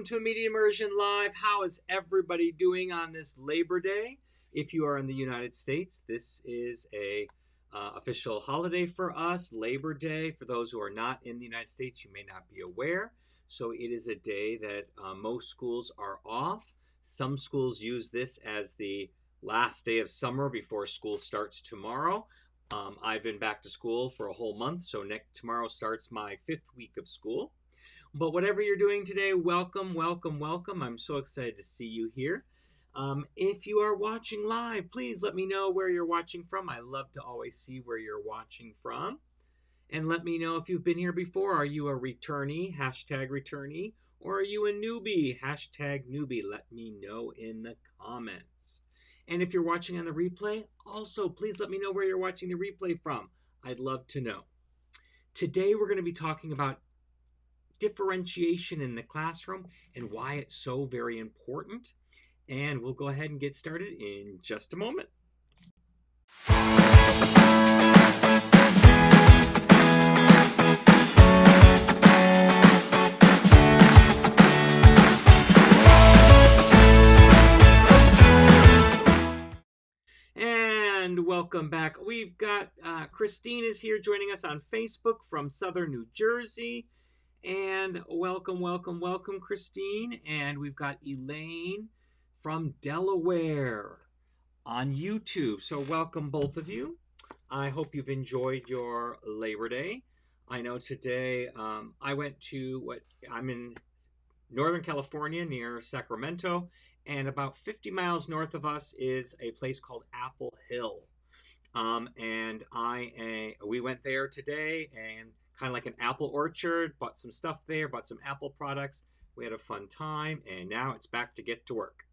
to Immediate Immersion Live. How is everybody doing on this Labor Day? If you are in the United States, this is a official holiday for us, Labor Day. For those who are not in the United States, you may not be aware. So it is a day that most schools are off. Some schools use this as the last day of summer before school starts tomorrow. I've been back to school for a whole month, so tomorrow starts my 5th week of school. But whatever you're doing today, welcome, welcome, welcome. I'm so excited to see you here. If you are watching live, please let me know where you're watching from. I love to always see where you're watching from. And let me know if you've been here before. Are you a returnee, #returnee, or are you a newbie, #newbie? Let me know in the comments. And if you're watching on the replay, also please let me know where you're watching the replay from. I'd love to know. Today we're going to be talking about differentiation in the classroom and why it's so very important. And we'll go ahead and get started in just a moment. And welcome back. We've got Christine is here joining us on Facebook from Southern New Jersey. And welcome, welcome, welcome, Christine. And we've got Elaine from Delaware on YouTube. So welcome, both of you. I hope you've enjoyed your Labor Day. I know today I went to I'm in Northern California near Sacramento, and about 50 miles north of us is a place called Apple Hill. And we went there today and kind of like an apple orchard, bought some stuff there, bought some Apple products. We had a fun time, and now it's back to get to work.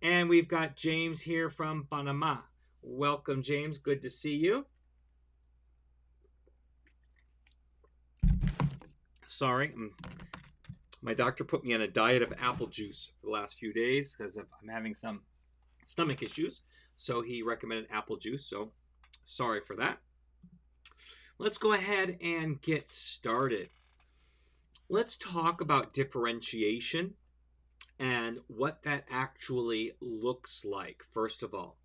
And we've got James here from Panama. Welcome, James. Good to see you. Sorry, my doctor put me on a diet of apple juice for the last few days because I'm having some stomach issues. So he recommended apple juice. So sorry for that. Let's go ahead and get started. Let's talk about differentiation and what that actually looks like, first of all.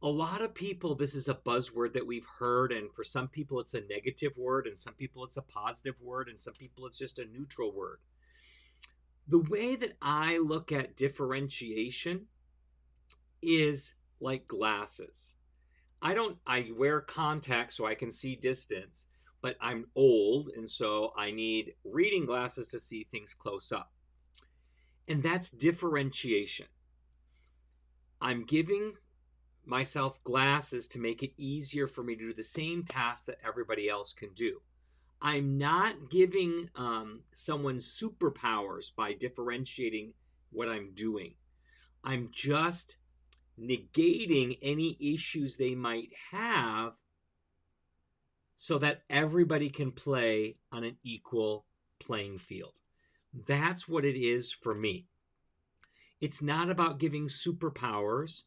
A lot of people, this is a buzzword that we've heard, and for some people it's a negative word, and some people it's a positive word, and some people it's just a neutral word. The way that I look at differentiation is like glasses. I wear contacts so I can see distance, but I'm old, and so I need reading glasses to see things close up. And that's differentiation. I'm giving myself glasses to make it easier for me to do the same task that everybody else can do. I'm not giving someone superpowers by differentiating what I'm doing. I'm just negating any issues they might have so that everybody can play on an equal playing field. That's what it is for me. It's not about giving superpowers.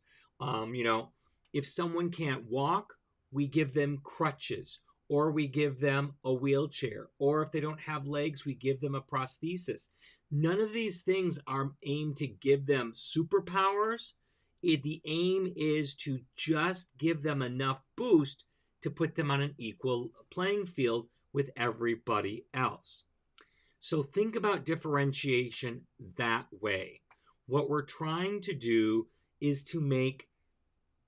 If someone can't walk, we give them crutches, or we give them a wheelchair, or if they don't have legs, we give them a prosthesis. None of these things are aimed to give them superpowers. The aim is to just give them enough boost to put them on an equal playing field with everybody else. So think about differentiation that way. What we're trying to do is to make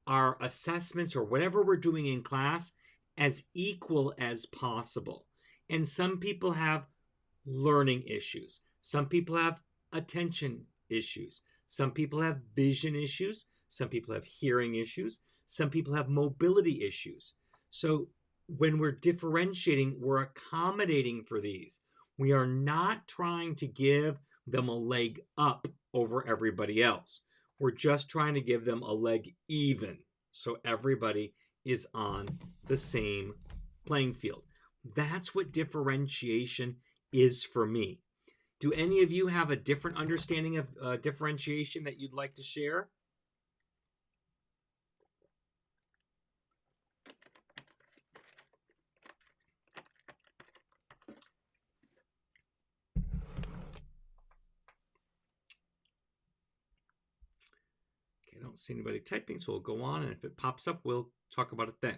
our assessments or whatever we're doing in class as equal as possible. And some people have learning issues. Some people have attention issues. Some people have vision issues. Some people have hearing issues. Some people have mobility issues. So when we're differentiating, we're accommodating for these. We are not trying to give them a leg up over everybody else. We're just trying to give them a leg even so everybody is on the same playing field. That's what differentiation is for me. Do any of you have a different understanding of differentiation that you'd like to share? don't see anybody typing, so we'll go on, and if it pops up, we'll talk about it then.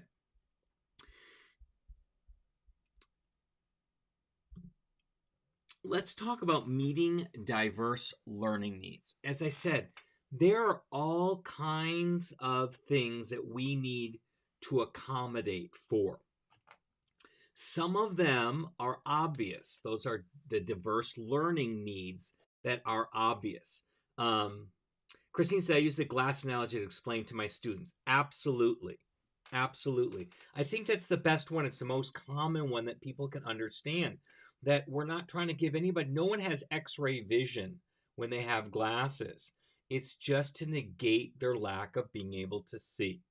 Let's talk about meeting diverse learning needs. As I said, there are all kinds of things that we need to accommodate for. Some of them are obvious. Those are the diverse learning needs that are obvious. Christine said, I use the glass analogy to explain to my students. Absolutely. Absolutely. I think that's the best one. It's the most common one that people can understand. That we're not trying to give anybody, no one has x-ray vision when they have glasses. It's just to negate their lack of being able to see.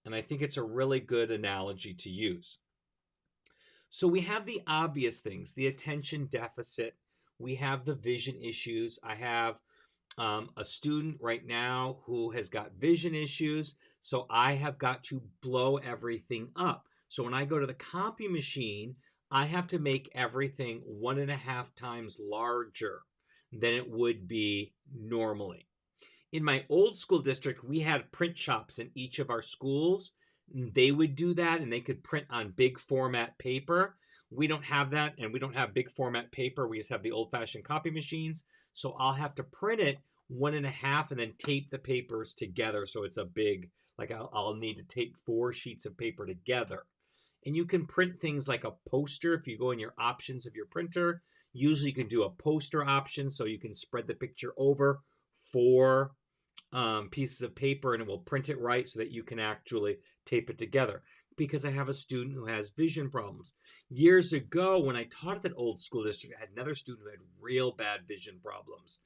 And I think it's a really good analogy to use. So we have the obvious things, the attention deficit. We have the vision issues. I have a student right now who has got vision issues. So I have got to blow everything up. So when I go to the copy machine, I have to make everything 1.5 times larger than it would be normally. In my old school district, we had print shops in each of our schools. They would do that, and they could print on big format paper. We don't have that, and we don't have big format paper. We just have the old-fashioned copy machines. So I'll have to print it 1.5 and then tape the papers together. So it's a big, like I'll need to tape 4 sheets of paper together. And you can print things like a poster. If you go in your options of your printer, usually you can do a poster option, so you can spread the picture over 4 pieces of paper, and it will print it right so that you can actually tape it together. Because I have a student who has vision problems. Years ago, when I taught at that old school district, I had another student who had real bad vision problems.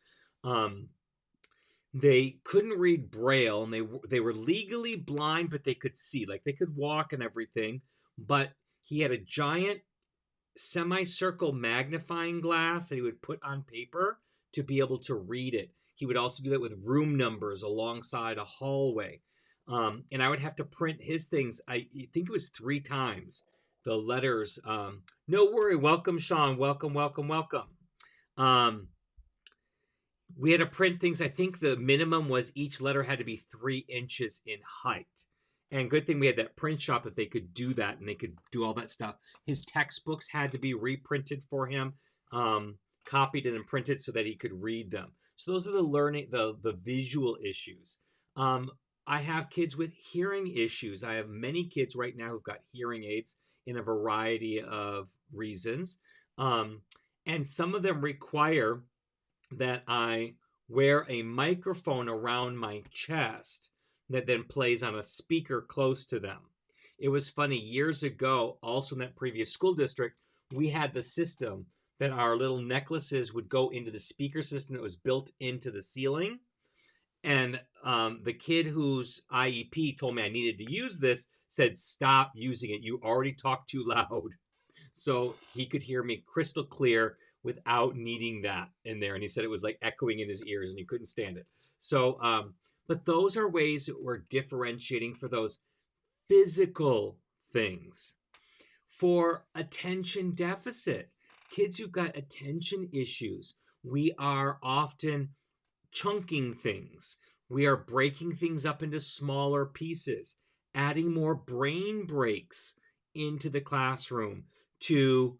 They couldn't read Braille, and they were legally blind, but they could see, like they could walk and everything. But he had a giant semicircle magnifying glass that he would put on paper to be able to read it. He would also do that with room numbers alongside a hallway. And I would have to print his things. I think it was 3 times. The letters. No worry. Welcome, Sean. Welcome, welcome, welcome. We had to print things. I think the minimum was each letter had to be 3 inches in height. And good thing we had that print shop that they could do that, and they could do all that stuff. His textbooks had to be reprinted for him, copied and then printed so that he could read them. So those are the learning, the visual issues. I have kids with hearing issues. I have many kids right now who've got hearing aids in a variety of reasons. And some of them require that I wear a microphone around my chest that then plays on a speaker close to them. It was funny, years ago, also in that previous school district, we had the system that our little necklaces would go into the speaker system that was built into the ceiling. And the kid whose IEP told me I needed to use this said, stop using it. You already talk too loud. So he could hear me crystal clear without needing that in there. And he said it was like echoing in his ears and he couldn't stand it. So, but those are ways that we're differentiating for those physical things. For attention deficit, kids who've got attention issues, we are often chunking things. We are breaking things up into smaller pieces, adding more brain breaks into the classroom to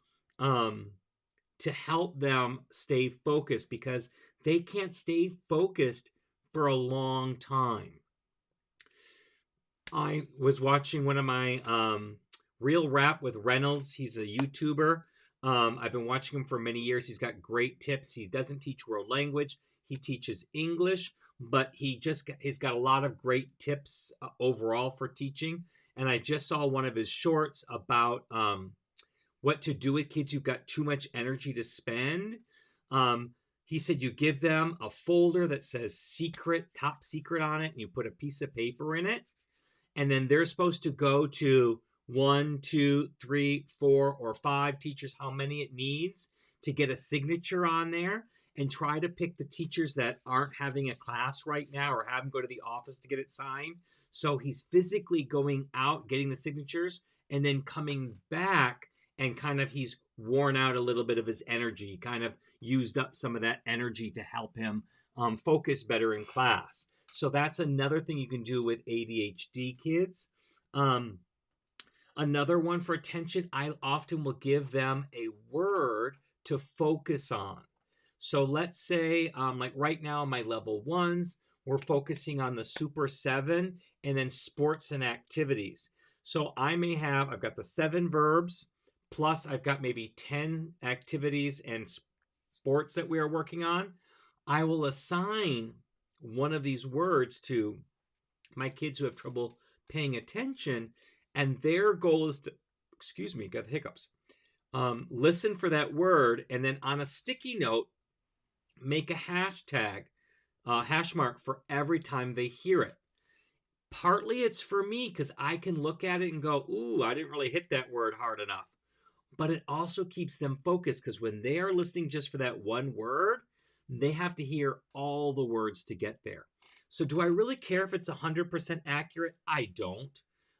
help them stay focused, because they can't stay focused for a long time. I was watching one of my Real Rap with Reynolds. He's a YouTuber. I've been watching him for many years. He's got great tips. He doesn't teach world language. He teaches English, but he's got a lot of great tips overall for teaching. And I just saw one of his shorts about what to do with kids who've got too much energy to spend. He said you give them a folder that says secret, top secret on it, and you put a piece of paper in it. And then they're supposed to go to 1, 2, 3, 4, or 5 teachers, how many it needs, to get a signature on there, and try to pick the teachers that aren't having a class right now or have them go to the office to get it signed. So he's physically going out, getting the signatures, and then coming back, and kind of he's worn out a little bit of his energy, kind of used up some of that energy to help him focus better in class. So that's another thing you can do with ADHD kids. Another one for attention, I often will give them a word to focus on. So let's say, like right now, my level ones, we're focusing on the Super 7 and then sports and activities. So I've got the 7 verbs, plus I've got maybe 10 activities and sports that we are working on. I will assign one of these words to my kids who have trouble paying attention, and their goal is to, excuse me, got the hiccups, listen for that word, and then on a sticky note, make a hashtag, hash mark for every time they hear it. Partly it's for me because I can look at it and go, ooh, I didn't really hit that word hard enough. But it also keeps them focused because when they are listening just for that one word, they have to hear all the words to get there. So do I really care if it's 100% accurate? I don't.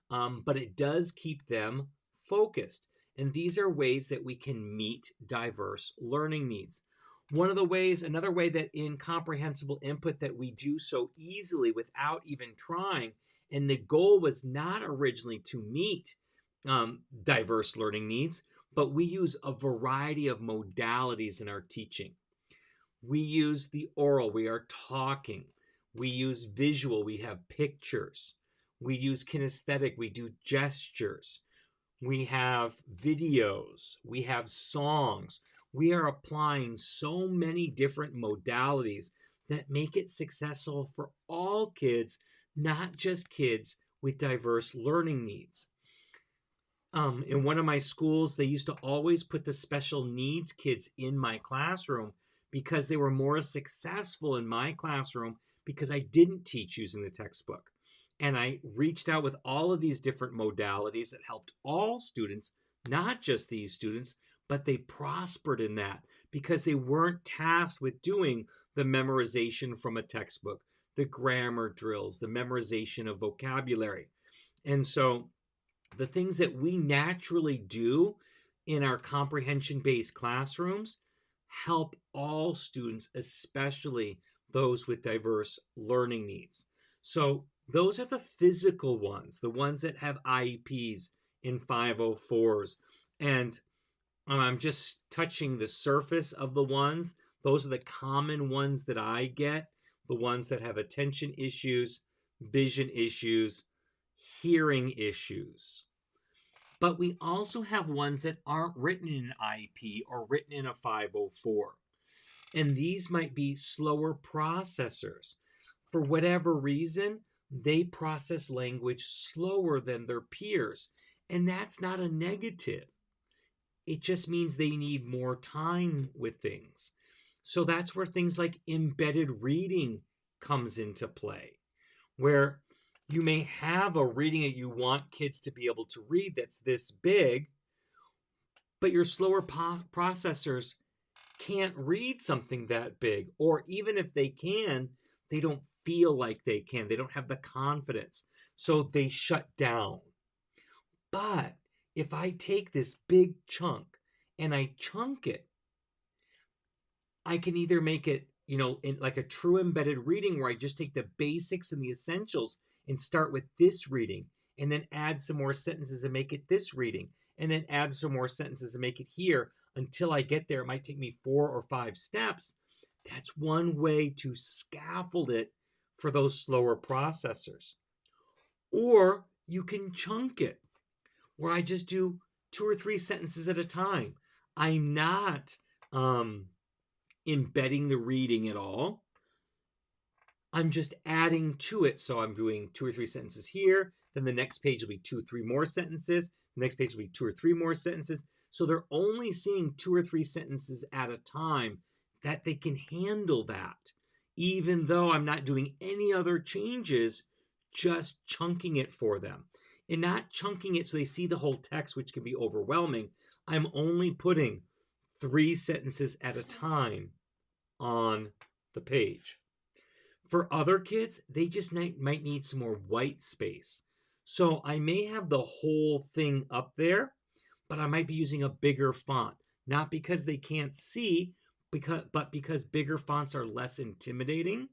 But it does keep them focused. And these are ways that we can meet diverse learning needs. Another way that in comprehensible input that we do so easily without even trying, and the goal was not originally to meet diverse learning needs, but we use a variety of modalities in our teaching. We use the oral, we are talking. We use visual, we have pictures. We use kinesthetic, we do gestures. We have videos, we have songs. We are applying so many different modalities that make it successful for all kids, not just kids with diverse learning needs. In one of my schools, they used to always put the special needs kids in my classroom because they were more successful in my classroom because I didn't teach using the textbook. And I reached out with all of these different modalities that helped all students, not just these students, but they prospered in that because they weren't tasked with doing the memorization from a textbook, the grammar drills, the memorization of vocabulary. And so the things that we naturally do in our comprehension-based classrooms help all students, especially those with diverse learning needs. So those are the physical ones, the ones that have IEPs in 504s. And I'm just touching the surface of the ones. Those are the common ones that I get, the ones that have attention issues, vision issues, hearing issues. But we also have ones that aren't written in an IEP or written in a 504. And these might be slower processors. For whatever reason, they process language slower than their peers. And that's not a negative. It just means they need more time with things. So that's where things like embedded reading comes into play, where you may have a reading that you want kids to be able to read that's this big, but your slower processors can't read something that big. Or even if they can, they don't feel like they can. They don't have the confidence. So they shut down. But if I take this big chunk and I chunk it, I can either make it, in like a true embedded reading where I just take the basics and the essentials and start with this reading and then add some more sentences and make it this reading and then add some more sentences and make it here until I get there. It might take me 4 or 5 steps. That's one way to scaffold it for those slower processors. Or you can chunk it where I just do 2 or 3 sentences at a time. I'm not embedding the reading at all. I'm just adding to it. So I'm doing 2 or 3 sentences here. Then the next page will be 2 or 3 more sentences. The next page will be 2 or 3 more sentences. So they're only seeing 2 or 3 sentences at a time that they can handle that. Even though I'm not doing any other changes, just chunking it for them. And not chunking it so they see the whole text, which can be overwhelming. I'm only putting 3 sentences at a time on the page. For other kids, they just might need some more white space. So I may have the whole thing up there, but I might be using a bigger font. Not because they can't see, but because bigger fonts are less intimidating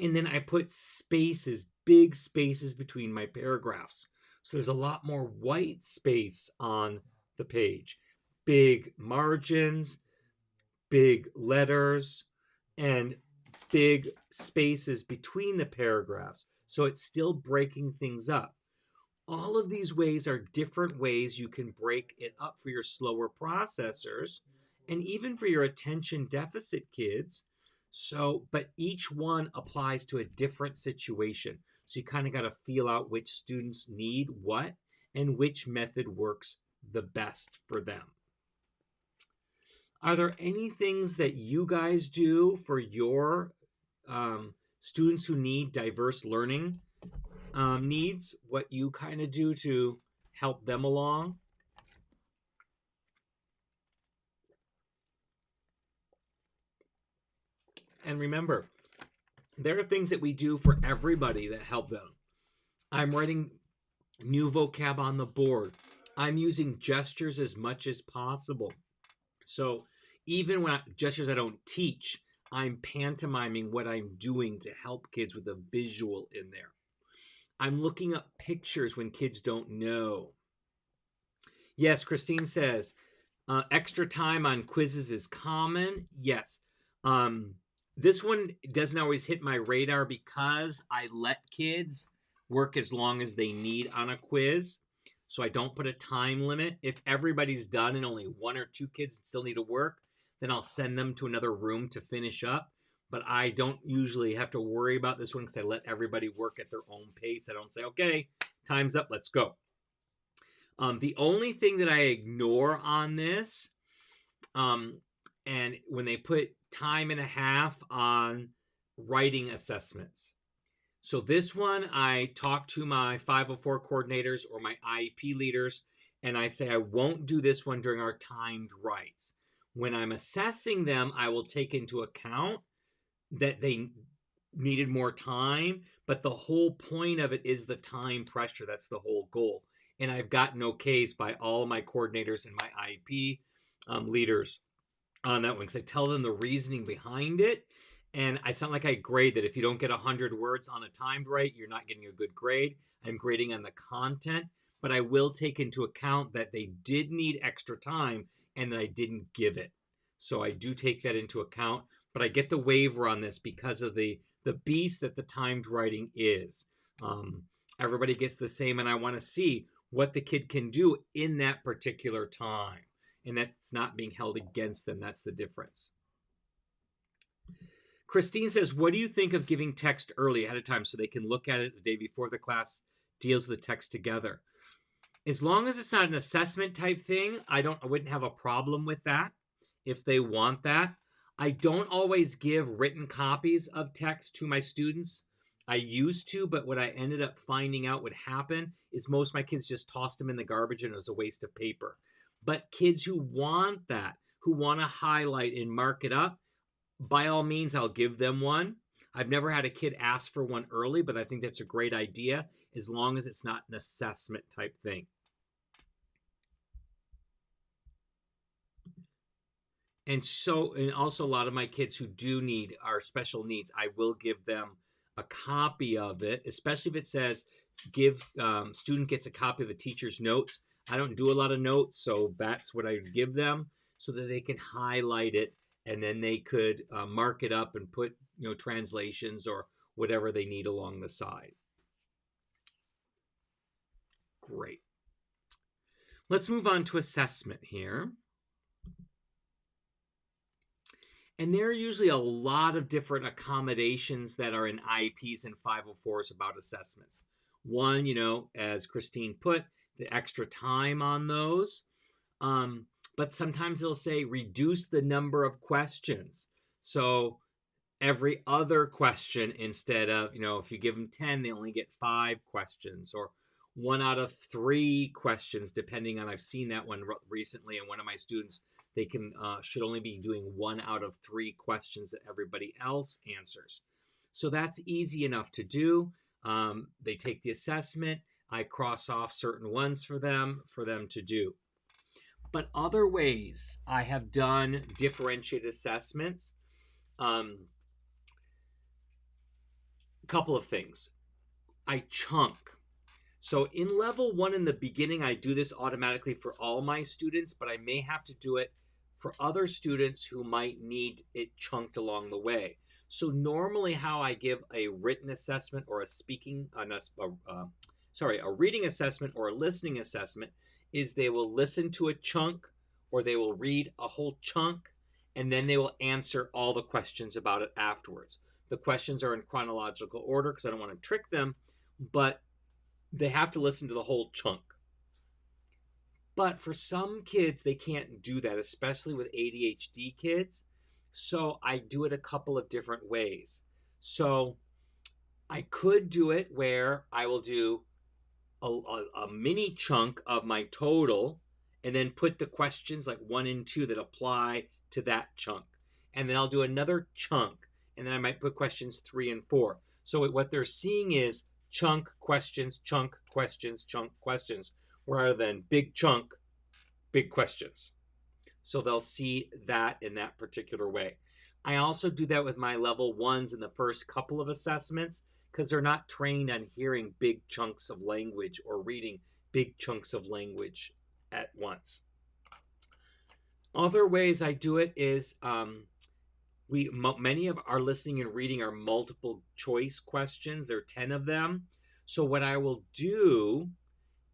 And then I put spaces, big spaces between my paragraphs. So there's a lot more white space on the page. Big margins, big letters, and big spaces between the paragraphs. So it's still breaking things up. All of these ways are different ways you can break it up for your slower processors and even for your attention deficit kids. So, but each one applies to a different situation. So you kind of got to feel out which students need what and which method works the best for them. Are there any things that you guys do for your students who need diverse learning needs? What you kind of do to help them along? And remember, there are things that we do for everybody that help them. I'm writing new vocab on the board. I'm using gestures as much as possible. So even when gestures I don't teach, I'm pantomiming what I'm doing to help kids with a visual in there. I'm looking up pictures when kids don't know. Yes, Christine says, extra time on quizzes is common. Yes. This one doesn't always hit my radar because I let kids work as long as they need on a quiz. So I don't put a time limit. If everybody's done and only one or two kids still need to work, then I'll send them to another room to finish up. But I don't usually have to worry about this one because I let everybody work at their own pace. I don't say, okay, time's up, let's go. The only thing that I ignore on this, and when they put time and a half on writing assessments. So this one, I talk to my 504 coordinators or my IEP leaders, and I say I won't do this one during our timed writes. When I'm assessing them, I will take into account that they needed more time, but the whole point of it is the time pressure. That's the whole goal. And I've gotten okays by all of my coordinators and my IEP leaders on that one because I tell them the reasoning behind it. And I sound like I grade that if you don't get 100 words on a timed write, you're not getting a good grade. I'm grading on the content, but I will take into account that they did need extra time and that I didn't give it. So I do take that into account, but I get the waiver on this because of the beast that the timed writing is. Everybody gets the same, and I want to see what the kid can do in that particular time. And that's not being held against them. That's the difference. Christine says, what do you think of giving text early ahead of time so they can look at it the day before the class deals with the text together? As long as it's not an assessment type thing, I wouldn't have a problem with that if they want that. I don't always give written copies of text to my students. I used to, but what I ended up finding out would happen is most of my kids just tossed them in the garbage and it was a waste of paper. But kids who want that, who want to highlight and mark it up, by all means, I'll give them one. I've never had a kid ask for one early, but I think that's a great idea as long as it's not an assessment type thing. And also a lot of my kids who do need our special needs, I will give them a copy of it, especially if it says student gets a copy of the teacher's notes. I don't do a lot of notes, so that's what I give them so that they can highlight it and then they could mark it up and put translations or whatever they need along the side. Great. Let's move on to assessment here. And there are usually a lot of different accommodations that are in IEPs and 504s about assessments. One, as Christine put, the extra time on those. But sometimes it'll say reduce the number of questions. So every other question instead of, if you give them 10, they only get 5 questions, or 1 out of 3 questions, depending on, I've seen that one recently in one of my students. They should only be doing 1 out of 3 questions that everybody else answers. So that's easy enough to do. They take the assessment. I cross off certain ones for them to do. But other ways I have done differentiated assessments. couple of things. I chunk. So in level 1 in the beginning, I do this automatically for all my students, but I may have to do it for other students who might need it chunked along the way. So normally how I give a written assessment or a reading assessment or a listening assessment is they will listen to a chunk or they will read a whole chunk and then they will answer all the questions about it afterwards. The questions are in chronological order because I don't want to trick them, but they have to listen to the whole chunk. But for some kids, they can't do that, especially with ADHD kids. So I do it a couple of different ways. So I could do it where I will do a mini chunk of my total and then put the questions like 1 and 2 that apply to that chunk. And then I'll do another chunk. And then I might put questions 3 and 4. So what they're seeing is chunk, questions, rather than big chunk, big questions. So they'll see that in that particular way. I also do that with my level 1s in the first couple of assessments because they're not trained on hearing big chunks of language or reading big chunks of language at once. Other ways I do it is many of our listening and reading are multiple choice questions. There are 10 of them. So what I will do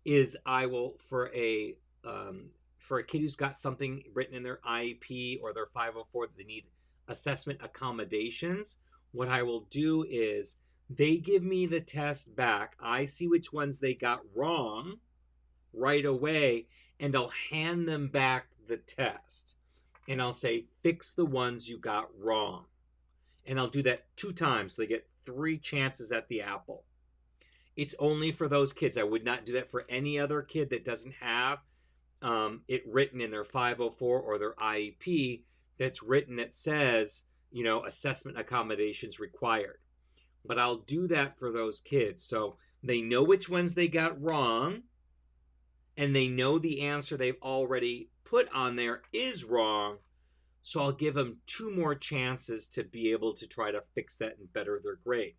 is I will, for a kid who's got something written in their IEP or their 504 that they need assessment accommodations, what I will do is they give me the test back. I see which ones they got wrong right away, and I'll hand them back the test. And I'll say, fix the ones you got wrong. And I'll do that 2 times so they get 3 chances at the apple. It's only for those kids. I would not do that for any other kid that doesn't have it written in their 504 or their IEP that's written that says, assessment accommodations required. But I'll do that for those kids. So they know which ones they got wrong, and they know the answer they've already put on there is wrong. So I'll give them 2 more chances to be able to try to fix that and better their grade.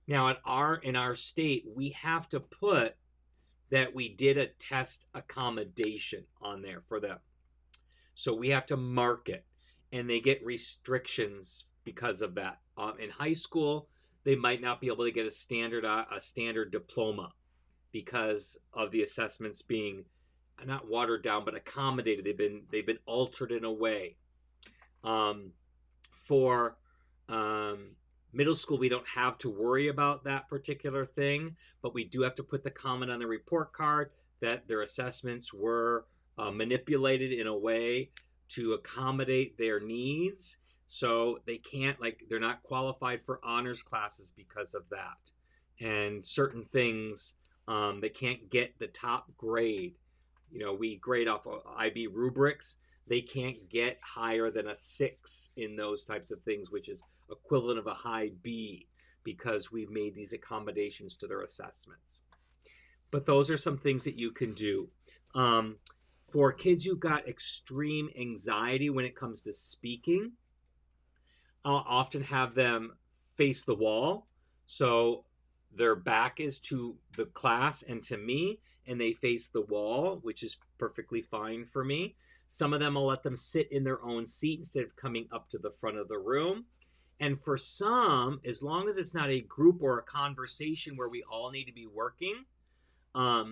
Now in our state, we have to put that we did a test accommodation on there for them. So we have to mark it, and they get restrictions because of that. In high school, they might not be able to get a standard diploma because of the assessments being not watered down, but accommodated. They've been altered in a way. For middle school, we don't have to worry about that particular thing, but we do have to put the comment on the report card that their assessments were manipulated in a way to accommodate their needs. So they can't, they're not qualified for honors classes because of that. And certain things, they can't get the top grade. We grade off of IB rubrics. They can't get higher than a 6 in those types of things, which is equivalent of a high B, because we've made these accommodations to their assessments. But those are some things that you can do. For kids who've got extreme anxiety when it comes to speaking, I'll often have them face the wall. So their back is to the class and to me, and they face the wall, which is perfectly fine for me. Some of them, I'll let them sit in their own seat instead of coming up to the front of the room. And for some, as long as it's not a group or a conversation where we all need to be working, I'll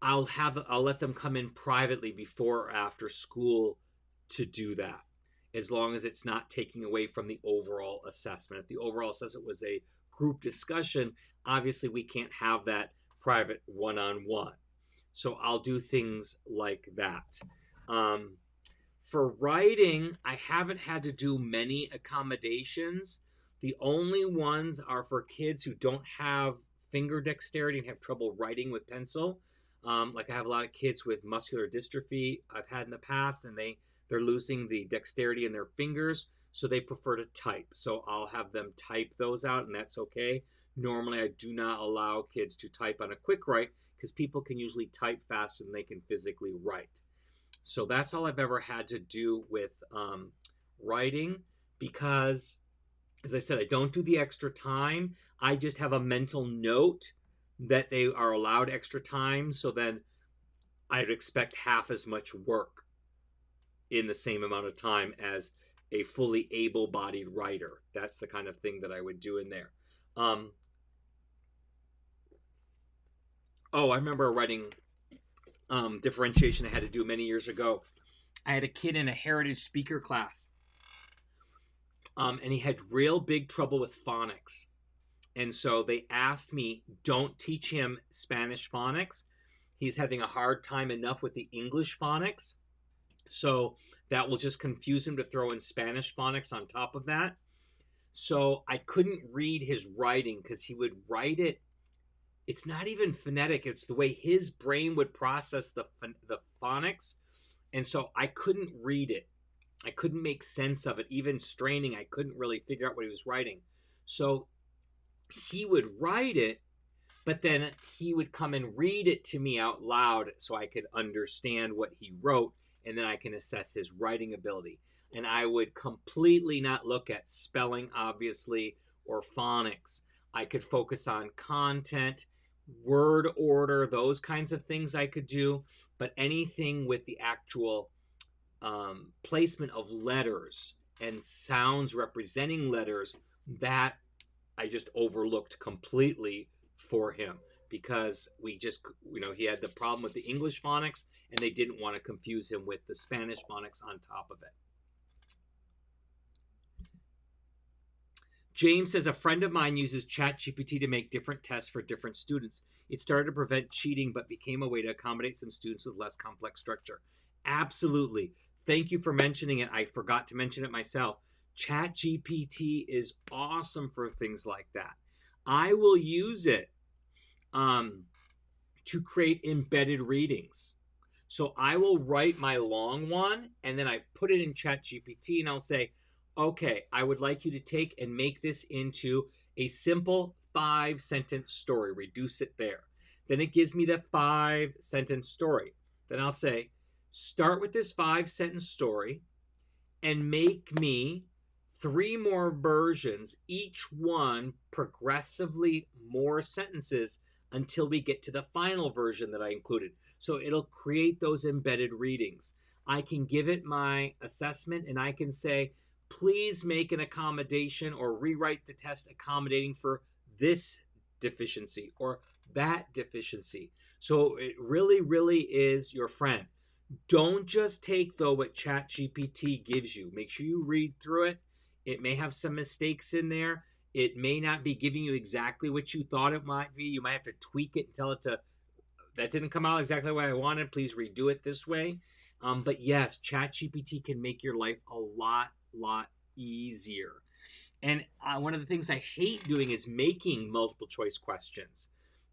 let them come in privately before or after school to do that, as long as it's not taking away from the overall assessment. If the overall assessment was a group discussion, obviously we can't have that private one-on-one. So I'll do things like that. For writing, I haven't had to do many accommodations. The only ones are for kids who don't have finger dexterity and have trouble writing with pencil. I have a lot of kids with muscular dystrophy I've had in the past, and they're losing the dexterity in their fingers, so they prefer to type. So I'll have them type those out, and that's okay. Normally, I do not allow kids to type on a quick write because people can usually type faster than they can physically write. So that's all I've ever had to do with writing, because as I said, I don't do the extra time. I just have a mental note that they are allowed extra time. So then I'd expect half as much work in the same amount of time as a fully able-bodied writer. That's the kind of thing that I would do in there. I remember writing differentiation I had to do many years ago. I had a kid in a heritage speaker class, and he had real big trouble with phonics. And so they asked me, don't teach him Spanish phonics. He's having a hard time enough with the English phonics. So that will just confuse him to throw in Spanish phonics on top of that. So I couldn't read his writing because he would write it. It's not even phonetic. It's the way his brain would process the phonics. And so I couldn't read it. I couldn't make sense of it. Even straining, I couldn't really figure out what he was writing. So he would write it, but then he would come and read it to me out loud so I could understand what he wrote, and then I can assess his writing ability. And I would completely not look at spelling, obviously, or phonics. I could focus on content, word order, those kinds of things I could do, but anything with the actual placement of letters and sounds representing letters, that I just overlooked completely for him, because we just, he had the problem with the English phonics and they didn't want to confuse him with the Spanish phonics on top of it. James says, a friend of mine uses ChatGPT to make different tests for different students. It started to prevent cheating, but became a way to accommodate some students with less complex structure. Absolutely. Thank you for mentioning it. I forgot to mention it myself. ChatGPT is awesome for things like that. I will use it to create embedded readings. So I will write my long one, and then I put it in ChatGPT, and I'll say, okay, I would like you to take and make this into a simple 5-sentence story. Reduce it there. Then it gives me the 5-sentence story. Then I'll say, start with this 5-sentence story and make me 3 more versions, each one progressively more sentences until we get to the final version that I included. So it'll create those embedded readings. I can give it my assessment and I can say, please make an accommodation or rewrite the test accommodating for this deficiency or that deficiency. So it really, really is your friend. Don't just take, though, what ChatGPT gives you. Make sure you read through it. It may have some mistakes in there. It may not be giving you exactly what you thought it might be. You might have to tweak it and tell it to, that didn't come out exactly the way I wanted. Please redo it this way. But yes, ChatGPT can make your life a lot easier. And one of the things I hate doing is making multiple choice questions.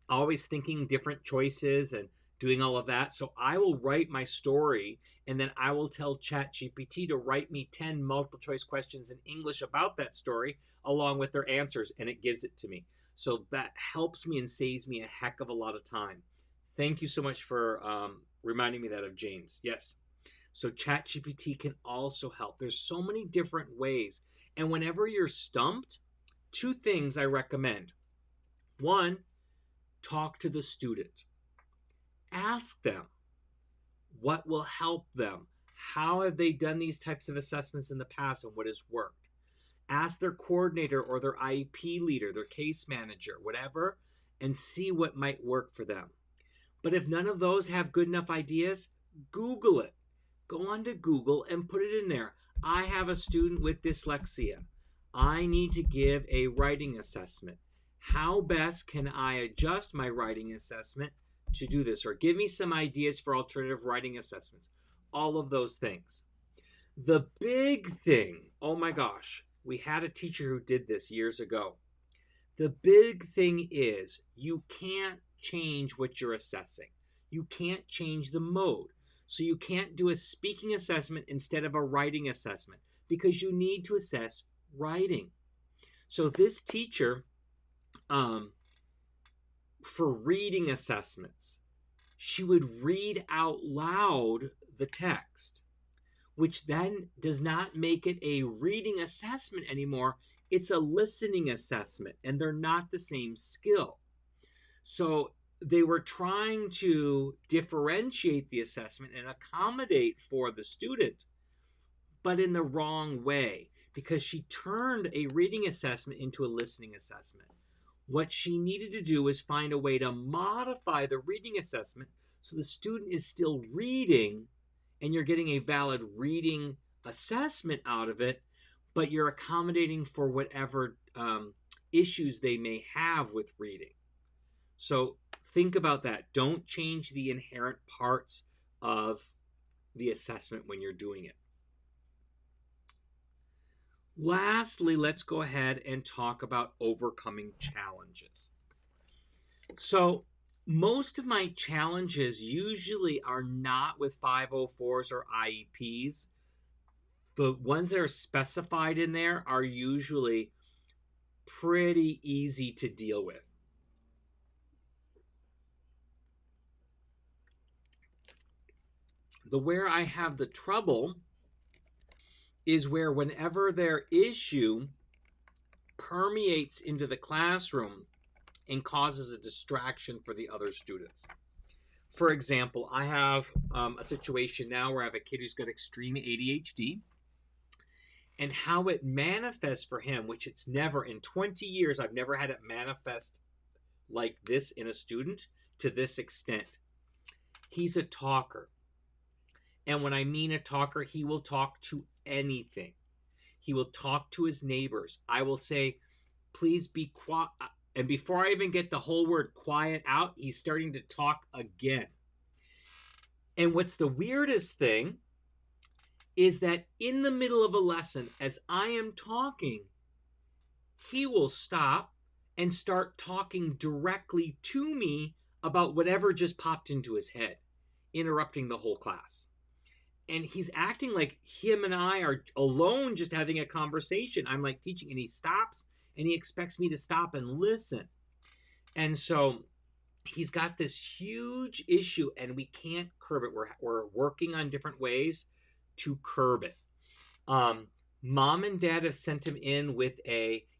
Always thinking different choices and doing all of that. So I will write my story and then I will tell ChatGPT to write me 10 multiple choice questions in English about that story along with their answers, and it gives it to me. So that helps me and saves me a heck of a lot of time. Thank you so much for reminding me that of James. Yes. So ChatGPT can also help. There's so many different ways. And whenever you're stumped, 2 things I recommend. 1, talk to the student. Ask them what will help them. How have they done these types of assessments in the past and what has worked? Ask their coordinator or their IEP leader, their case manager, whatever, and see what might work for them. But if none of those have good enough ideas, Google it. Go on to Google and put it in there. I have a student with dyslexia. I need to give a writing assessment. How best can I adjust my writing assessment to do this? Or give me some ideas for alternative writing assessments. All of those things. The big thing, oh my gosh, we had a teacher who did this years ago. The big thing is you can't change what you're assessing. You can't change the mode. So you can't do a speaking assessment instead of a writing assessment because you need to assess writing. So this teacher, for reading assessments, she would read out loud the text, which then does not make it a reading assessment anymore. it's a listening assessment, and they're not the same skill. So they were trying to differentiate the assessment and accommodate for the student, but in the wrong way, because she turned a reading assessment into a listening assessment. What she needed to do was find a way to modify the reading assessment so the student is still reading and you're getting a valid reading assessment out of it, but you're accommodating for whatever issues they may have with reading. So think about that. Don't change the inherent parts of the assessment when you're doing it. Lastly, let's go ahead and talk about overcoming challenges. So most of my challenges usually are not with 504s or IEPs. The ones that are specified in there are usually pretty easy to deal with. Where I have the trouble is where whenever their issue permeates into the classroom and causes a distraction for the other students. For example, I have a situation now where I have a kid who's got extreme ADHD, and how it manifests for him, which it's never, in 20 years, I've never had it manifest like this in a student to this extent. He's a talker. And when I mean a talker, he will talk to anything. He will talk to his neighbors. I will say, please be quiet. And before I even get the whole word quiet out, he's starting to talk again. And what's the weirdest thing is that in the middle of a lesson, as I am talking, he will stop and start talking directly to me about whatever just popped into his head, interrupting the whole class. And he's acting like him and I are alone just having a conversation. I'm like teaching, and he stops and he expects me to stop and listen. And so he's got this huge issue and we can't curb it. We're working on different ways to curb it. Mom and dad have sent him in with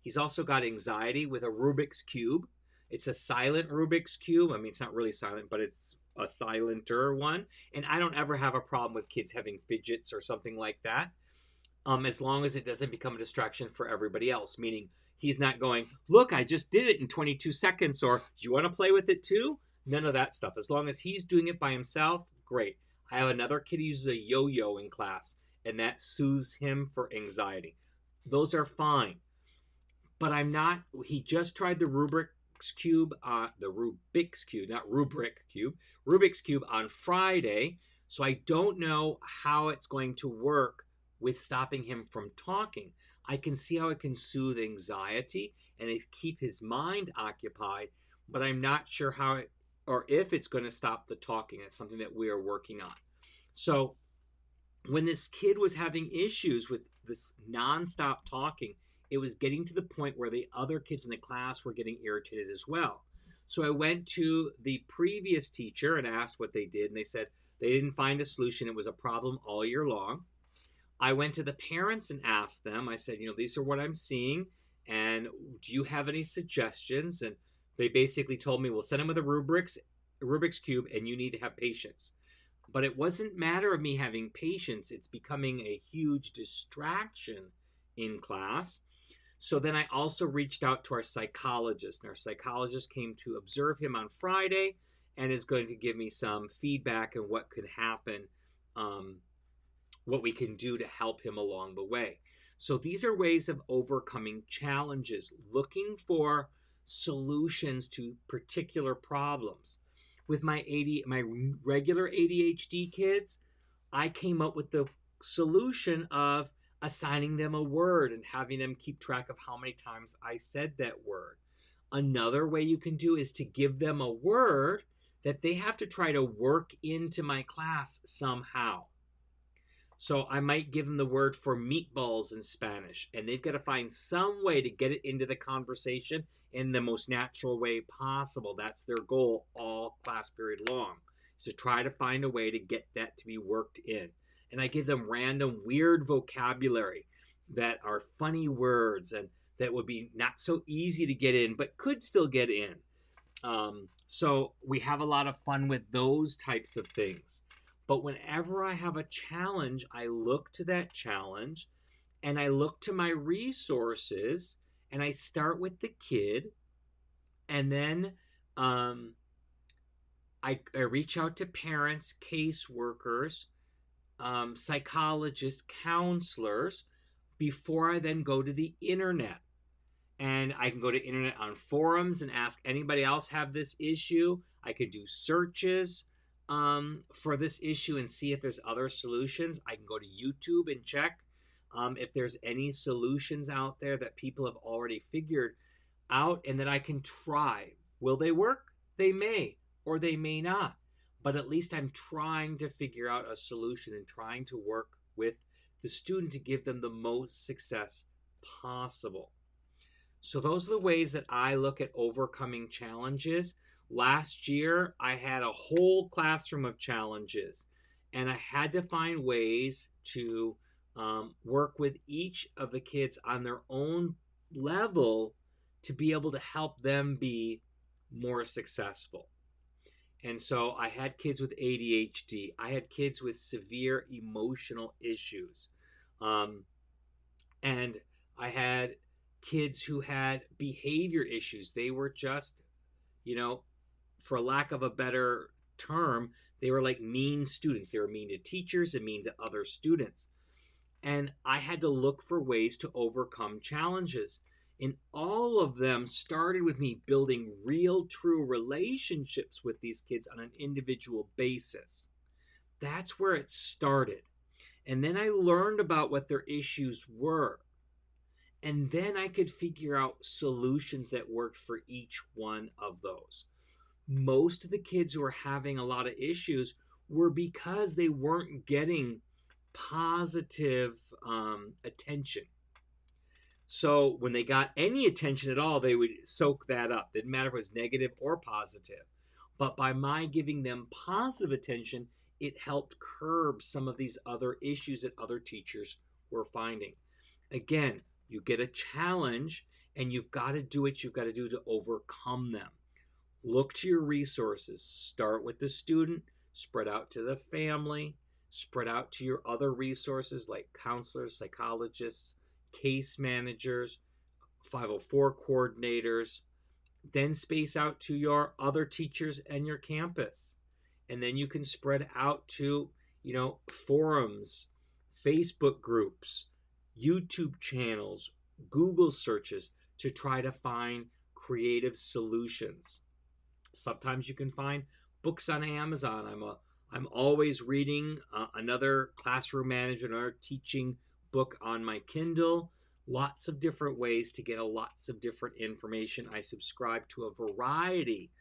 he's also got anxiety with a Rubik's Cube. It's a silent Rubik's Cube. I mean, it's not really silent, but it's a silenter one. And I don't ever have a problem with kids having fidgets or something like that, as long as it doesn't become a distraction for everybody else, meaning he's not going, look, I just did it in 22 seconds, or do you want to play with it too? None of that stuff. As long as he's doing it by himself, great. I have another kid who uses a yo-yo in class, and that soothes him for anxiety. Those are fine. But he just tried the Rubik's Cube on Friday, so I don't know how it's going to work with stopping him from talking. I can see how it can soothe anxiety and keep his mind occupied, but I'm not sure how or if it's going to stop the talking. It's something that we are working on. So when this kid was having issues with this nonstop talking, it was getting to the point where the other kids in the class were getting irritated as well. So I went to the previous teacher and asked what they did, and they said they didn't find a solution. It was a problem all year long. I went to the parents and asked them, I said, these are what I'm seeing, and do you have any suggestions? And they basically told me, we'll send him with a Rubik's Cube, and you need to have patience. But it wasn't a matter of me having patience. It's becoming a huge distraction in class. So then I also reached out to our psychologist, and our psychologist came to observe him on Friday and is going to give me some feedback on what could happen, what we can do to help him along the way. So these are ways of overcoming challenges, looking for solutions to particular problems. With my regular ADHD kids, I came up with the solution of assigning them a word and having them keep track of how many times I said that word. Another way you can do is to give them a word that they have to try to work into my class somehow. So I might give them the word for meatballs in Spanish, and they've got to find some way to get it into the conversation in the most natural way possible. That's their goal all class period long, is to try to find a way to get that to be worked in. And I give them random weird vocabulary that are funny words and that would be not so easy to get in, but could still get in. So we have a lot of fun with those types of things. But whenever I have a challenge, I look to that challenge and I look to my resources and I start with the kid, and then I reach out to parents, caseworkers, psychologists, counselors, before I then go to the internet. And I can go to internet on forums and ask anybody else have this issue. I could do searches for this issue and see if there's other solutions. I can go to YouTube and check if there's any solutions out there that people have already figured out and that I can try. Will they work? They may, or they may not. But at least I'm trying to figure out a solution and trying to work with the student to give them the most success possible. So those are the ways that I look at overcoming challenges. Last year, I had a whole classroom of challenges, and I had to find ways to work with each of the kids on their own level to be able to help them be more successful. And so I had kids with ADHD. I had kids with severe emotional issues. And I had kids who had behavior issues. They were just, for lack of a better term, they were like mean students. They were mean to teachers and mean to other students. And I had to look for ways to overcome challenges. And all of them started with me building real, true relationships with these kids on an individual basis. That's where it started. And then I learned about what their issues were. And then I could figure out solutions that worked for each one of those. Most of the kids who were having a lot of issues were because they weren't getting positive attention. So when they got any attention at all, they would soak that up. Didn't matter if it was negative or positive. But by my giving them positive attention, it helped curb some of these other issues that other teachers were finding. Again, you get a challenge and you've got to do what you've got to do to overcome them. Look to your resources. Start with the student, spread out to the family, spread out to your other resources like counselors, psychologists, case managers, 504 coordinators, then space out to your other teachers and your campus. And then you can spread out to, forums, Facebook groups, YouTube channels, Google searches to try to find creative solutions. Sometimes you can find books on Amazon. I'm always reading another classroom management or teaching book on my Kindle. Lots of different ways to get lots of different information. I subscribe to a variety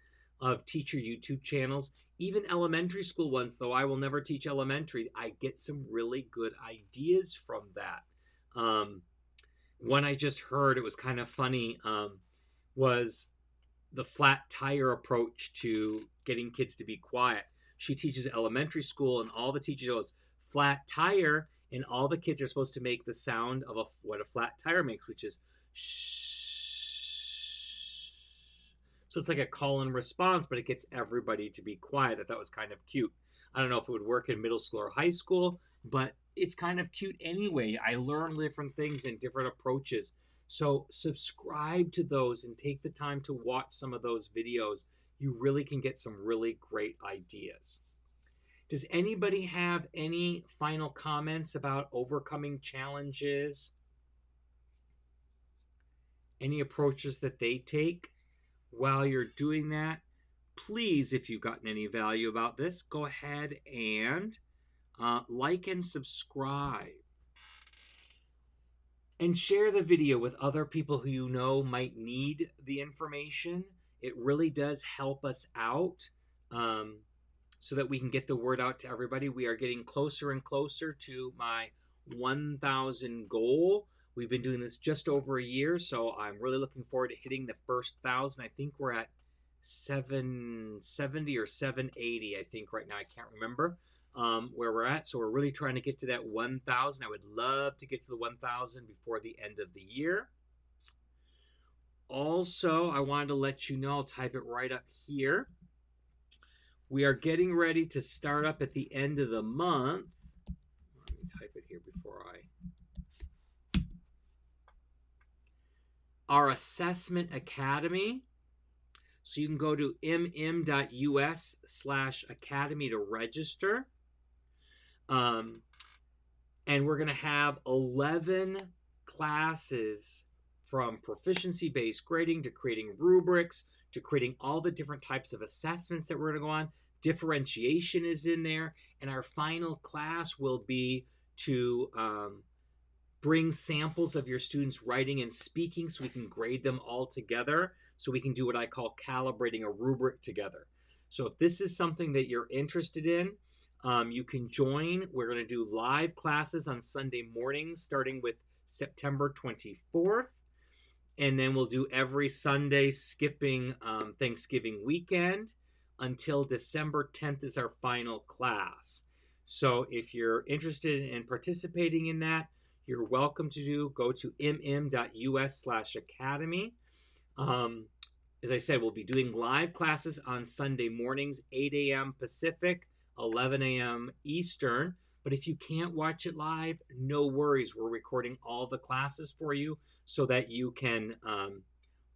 of teacher YouTube channels, even elementary school ones, though I will never teach elementary. I get some really good ideas from that. One I just heard, it was kind of funny, was the flat tire approach to getting kids to be quiet. She teaches elementary school, and all the teachers goes flat tire, and all the kids are supposed to make the sound of what a flat tire makes, which is shh. So it's like a call and response, but it gets everybody to be quiet. I thought it was kind of cute. I don't know if it would work in middle school or high school, but it's kind of cute anyway. I learn different things and different approaches. So subscribe to those and take the time to watch some of those videos. You really can get some really great ideas. Does anybody have any final comments about overcoming challenges? Any approaches that they take? While you're doing that, please, if you've gotten any value about this, go ahead and like and subscribe. And share the video with other people who you know might need the information. It really does help us out so that we can get the word out to everybody. We are getting closer and closer to my 1,000 goal. We've been doing this just over a year, so I'm really looking forward to hitting the first 1,000. I think we're at 770 or 780, I think, right now. I can't remember where we're at. So we're really trying to get to that 1,000. I would love to get to the 1,000 before the end of the year. also, I wanted to let you know, I'll type it right up here. We are getting ready to start up at the end of the month. Let me type it here before our assessment academy. So you can go to mm.us/academy to register. And we're going to have 11 classes, from proficiency-based grading to creating rubrics to creating all the different types of assessments that we're going to go on. Differentiation is in there. And our final class will be to bring samples of your students' writing and speaking so we can grade them all together, so we can do what I call calibrating a rubric together. So if this is something that you're interested in, you can join. We're going to do live classes on Sunday mornings starting with September 24th. And then we'll do every Sunday skipping Thanksgiving weekend until December 10th is our final class. So if you're interested in participating in that, you're welcome to go to mm.us/academy. As I said, we'll be doing live classes on Sunday mornings, 8 a.m. Pacific, 11 a.m. Eastern. But if you can't watch it live, no worries. We're recording all the classes for you so that you can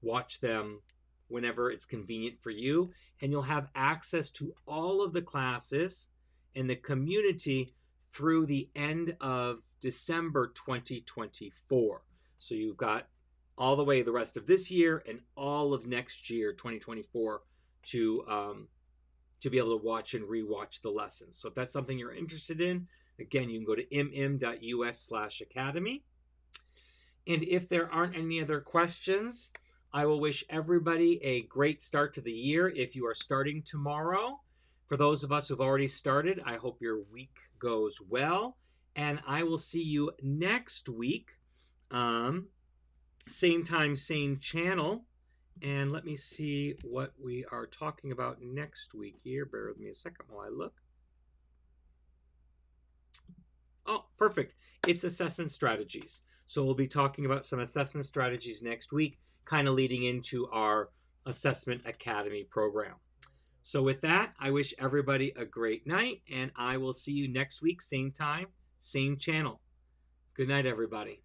watch them whenever it's convenient for you. And you'll have access to all of the classes in the community through the end of December 2024. So you've got all the way the rest of this year and all of next year, 2024, to be able to watch and rewatch the lessons. So if that's something you're interested in, again, you can go to mm.us/academy. And if there aren't any other questions, I will wish everybody a great start to the year if you are starting tomorrow. For those of us who've already started, I hope your week goes well. And I will see you next week. Same time, same channel. And let me see what we are talking about next week here. Bear with me a second while I look. Oh, perfect. It's assessment strategies. So we'll be talking about some assessment strategies next week, kind of leading into our Assessment Academy program. So with that, I wish everybody a great night, and I will see you next week, same time, same channel. Good night, everybody.